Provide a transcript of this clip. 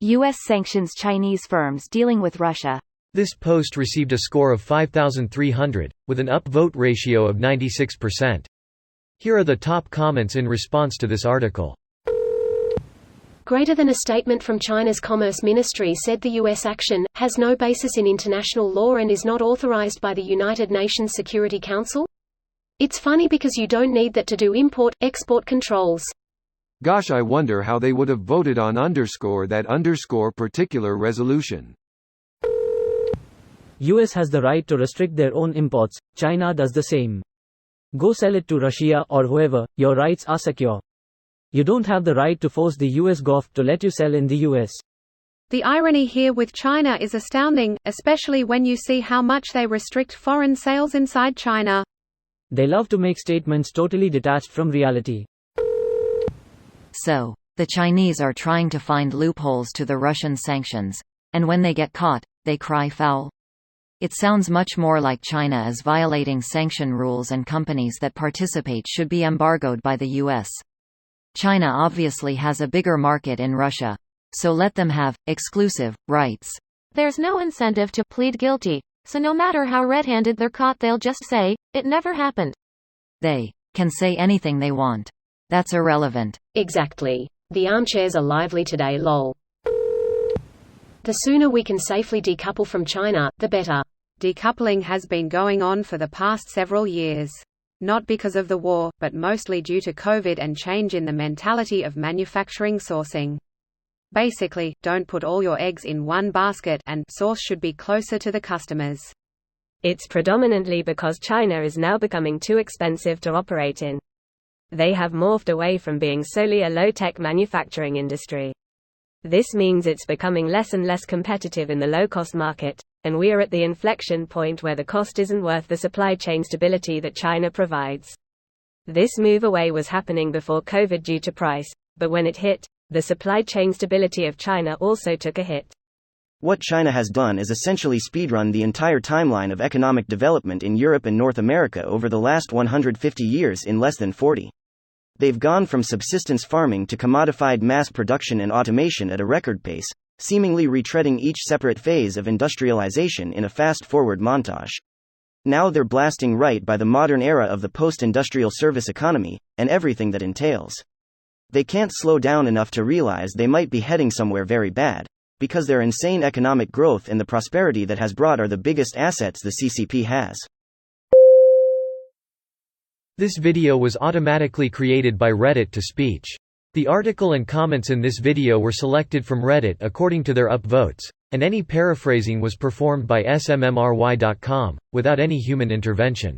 U.S. sanctions Chinese firms dealing with Russia. This post received a score of 5,300, with an upvote ratio of 96%. Here are the top comments in response to this article. Greater than a statement from China's Commerce Ministry said the U.S. action has no basis in international law and is not authorized by the United Nations Security Council. It's funny because you don't need that to do import-export controls. Gosh, I wonder how they would have voted on that particular resolution. US has the right to restrict their own imports, China does the same. Go sell it to Russia or whoever, your rights are secure. You don't have the right to force the US Gulf to let you sell in the US. The irony here with China is astounding, especially when you see how much they restrict foreign sales inside China. They love to make statements totally detached from reality. So, the Chinese are trying to find loopholes to the Russian sanctions, and when they get caught, they cry foul. It sounds much more like China is violating sanction rules and companies that participate should be embargoed by the US. China obviously has a bigger market in Russia, so let them have exclusive rights. There's no incentive to plead guilty, so no matter how red-handed they're caught, they'll just say, "It never happened." They can say anything they want. That's irrelevant. Exactly. The armchairs are lively today, lol. The sooner we can safely decouple from China, the better. Decoupling has been going on for the past several years. Not because of the war, but mostly due to COVID and change in the mentality of manufacturing sourcing. Basically, don't put all your eggs in one basket, and source should be closer to the customers. It's predominantly because China is now becoming too expensive to operate in. They have morphed away from being solely a low-tech manufacturing industry. This means it's becoming less and less competitive in the low-cost market, and we are at the inflection point where the cost isn't worth the supply chain stability that China provides. This move away was happening before COVID due to price, but when it hit, the supply chain stability of China also took a hit. What China has done is essentially speedrun the entire timeline of economic development in Europe and North America over the last 150 years in less than 40. They've gone from subsistence farming to commodified mass production and automation at a record pace, seemingly retreading each separate phase of industrialization in a fast-forward montage. Now they're blasting right by the modern era of the post-industrial service economy, and everything that entails. They can't slow down enough to realize they might be heading somewhere very bad, because their insane economic growth and the prosperity that has brought are the biggest assets the CCP has. This video was automatically created by Reddit to speech. The article and comments in this video were selected from Reddit according to their upvotes, and any paraphrasing was performed by smmry.com, without any human intervention.